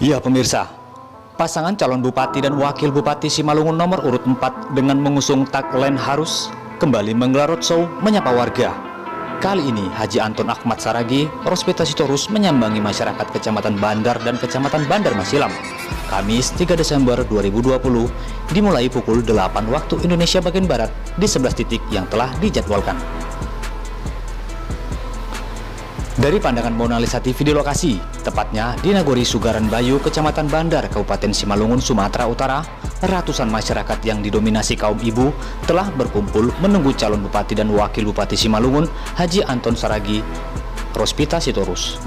Ya pemirsa, pasangan calon bupati dan wakil bupati Simalungun nomor urut 4 dengan mengusung tagline harus kembali menggelar roadshow menyapa warga. Kali ini Haji Anton Ahmad Saragi, Rospita Sitorus menyambangi masyarakat Kecamatan Bandar dan Kecamatan Bandar Masilam. Kamis 3 Desember 2020 dimulai pukul 8 waktu Indonesia bagian Barat di 11 titik yang telah dijadwalkan. Dari pandangan Mona Lisa TV di lokasi, tepatnya di Nagori Sugaran Bayu, Kecamatan Bandar, Kabupaten Simalungun, Sumatera Utara, ratusan masyarakat yang didominasi kaum ibu telah berkumpul menunggu calon bupati dan wakil bupati Simalungun, Haji Anton Saragi, Rospita Sitorus.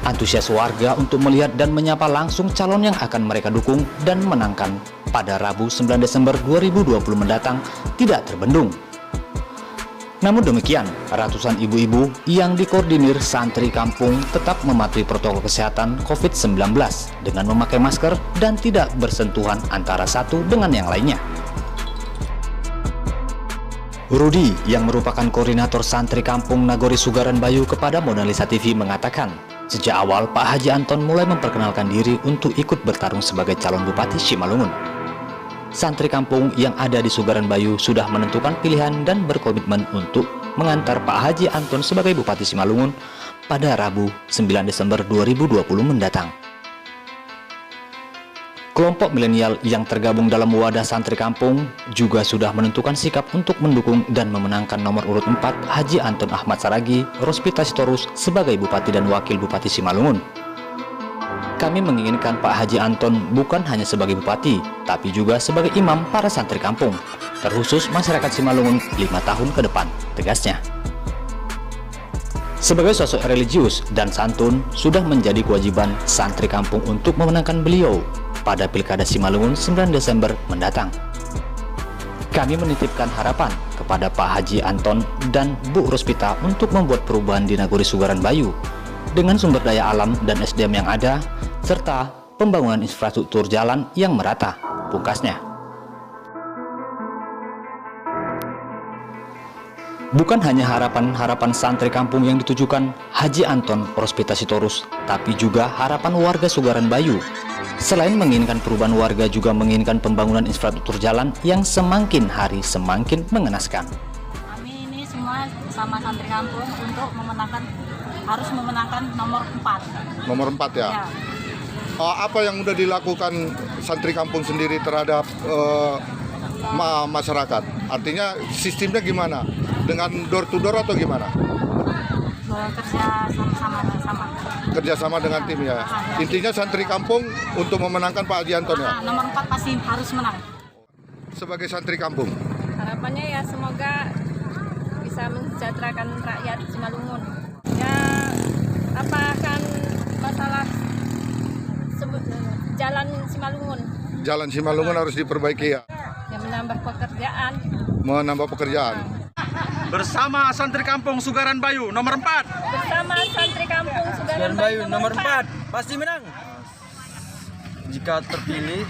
Antusias warga untuk melihat dan menyapa langsung calon yang akan mereka dukung dan menangkan pada Rabu 9 Desember 2020 mendatang tidak terbendung. Namun demikian, ratusan ibu-ibu yang dikoordinir santri kampung tetap mematuhi protokol kesehatan COVID-19 dengan memakai masker dan tidak bersentuhan antara satu dengan yang lainnya. Rudi, yang merupakan koordinator santri kampung Nagori Sugaran Bayu kepada Mona Lisa TV mengatakan, sejak awal Pak Haji Anton mulai memperkenalkan diri untuk ikut bertarung sebagai calon bupati Simalungun. Santri kampung yang ada di Sugaran Bayu sudah menentukan pilihan dan berkomitmen untuk mengantar Pak Haji Anton sebagai Bupati Simalungun pada Rabu 9 Desember 2020 mendatang. Kelompok milenial yang tergabung dalam wadah santri kampung juga sudah menentukan sikap untuk mendukung dan memenangkan nomor urut 4 Haji Anton Ahmad Saragi, Rospita Sitorus sebagai Bupati dan Wakil Bupati Simalungun. Kami menginginkan Pak Haji Anton bukan hanya sebagai bupati, tapi juga sebagai imam para santri kampung, terkhusus masyarakat Simalungun 5 tahun ke depan, tegasnya. Sebagai sosok religius dan santun, sudah menjadi kewajiban santri kampung untuk memenangkan beliau pada Pilkada Simalungun 9 Desember mendatang. Kami menitipkan harapan kepada Pak Haji Anton dan Bu Rospita untuk membuat perubahan di Nagori Sugaran Bayu dengan sumber daya alam dan SDM yang ada, serta pembangunan infrastruktur jalan yang merata, pungkasnya. Bukan hanya harapan-harapan santri kampung yang ditujukan Haji Anton Rospita Sitorus, tapi juga harapan warga Sugaran Bayu. Selain menginginkan perubahan, warga juga menginginkan pembangunan infrastruktur jalan yang semakin hari semakin mengenaskan. Kami ini semua sama santri kampung untuk harus memenangkan nomor 4. Nomor 4 ya? Ya. Apa yang sudah dilakukan santri kampung sendiri terhadap masyarakat? Artinya sistemnya gimana? Dengan door to door atau gimana? Kerja sama. Kerjasama dengan tim ya? Intinya santri kampung untuk memenangkan Pak Haji Anton ya? Nomor 4 pasti harus menang. Sebagai santri kampung? Harapannya ya semoga bisa mensejahterakan rakyat Simalungun. Ya, akan masalah jalan Simalungun. Jalan Simalungun harus diperbaiki ya? Ya, menambah pekerjaan. Menambah pekerjaan. Bersama santri kampung Sugaran Bayu nomor 4. Bersama santri kampung Sugaran Bayu nomor 4 pasti menang. Jika terpilih,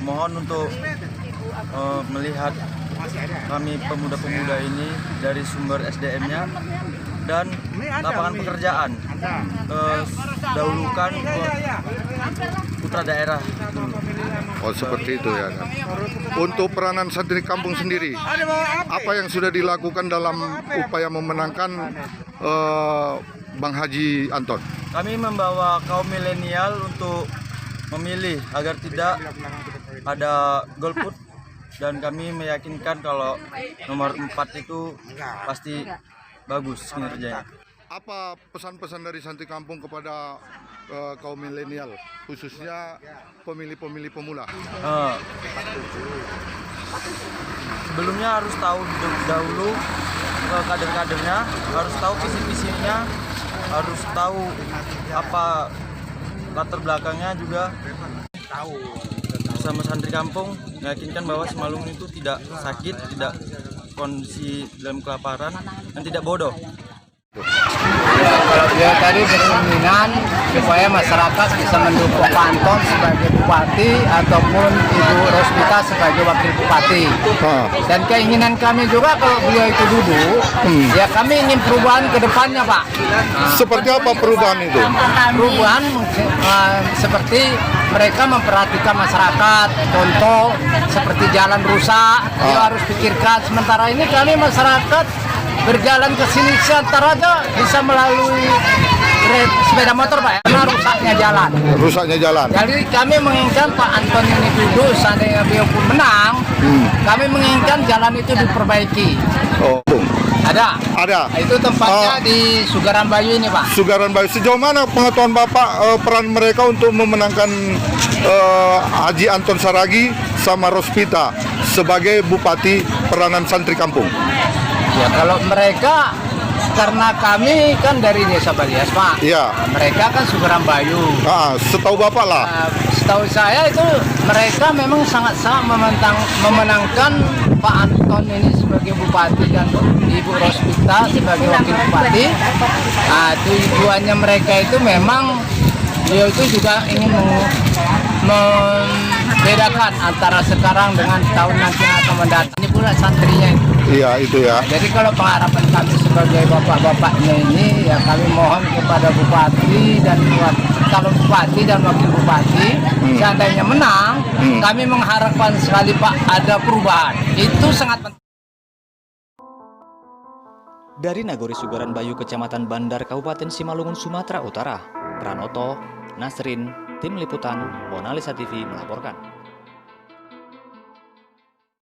mohon untuk melihat kami pemuda-pemuda ini dari sumber SDM-nya dan lapangan pekerjaan. Dahulukan putra daerah. Oh seperti itu ya. Untuk peranan santri kampung sendiri, apa yang sudah dilakukan dalam upaya memenangkan Bang Haji Anton? Kami membawa kaum milenial untuk memilih agar tidak ada golput, dan kami meyakinkan kalau nomor 4 itu pasti bagus kinerjanya. Apa pesan-pesan dari santri kampung kepada kaum milenial, khususnya pemilih-pemilih pemula? Sebelumnya harus tahu dahulu kader-kadernya, harus tahu visi-visinya, harus tahu apa latar belakangnya juga. Bersama santri kampung meyakinkan bahwa Simalungun itu tidak sakit, tidak kondisi dalam kelaparan, dan tidak bodoh. Ya, kalau dia tadi berkeinginan supaya masyarakat bisa mendukung Pak Anton sebagai bupati ataupun Ibu Rospita sebagai wakil bupati. Dan keinginan kami juga kalau beliau itu duduk, ya kami ingin perubahan ke depannya, Pak. Seperti apa perubahan itu? Perubahan seperti mereka memperhatikan masyarakat, contoh seperti jalan rusak, dia harus pikirkan. Sementara ini kami masyarakat berjalan ke sini seantara aja bisa melalui sepeda motor, Pak, ya, karena rusaknya jalan. Rusaknya jalan. Jadi kami menginginkan Pak Anton ini duduk, seandainya beliau pun menang, kami menginginkan jalan itu diperbaiki. Oh, ada. Itu tempatnya di Sugaran Bayu ini, Pak. Sugaran Bayu. Sejauh mana pengetahuan Bapak peran mereka untuk memenangkan Haji Anton Saragi sama Rospita sebagai Bupati Peranan Santri Kampung? Ya kalau mereka, karena kami kan dari Desa Balias, Pak. Iya. Mereka kan Sugaran Bayu. Setahu Bapak lah. Setahu saya itu mereka memang sangat-sangat memenangkan Pak Anton ini sebagai bupati dan Ibu Rospita sebagai wakil bupati. Tujuannya mereka itu memang beliau itu juga ingin membedakan antara sekarang dengan tahun nanti yang akan mendatang. Ini pula santrinya itu. Iya, itu ya. Jadi kalau pengharapan kami sebagai bapak-bapaknya ini, ya kami mohon kepada bupati dan calon bupati dan wakil bupati, seandainya menang, kami mengharapkan sekali Pak ada perubahan. Itu sangat penting. Dari Nagori Sugaran Bayu, Kecamatan Bandar, Kabupaten Simalungun, Sumatera Utara, Pranoto, Nasrin, Tim Liputan, Monalisa TV melaporkan.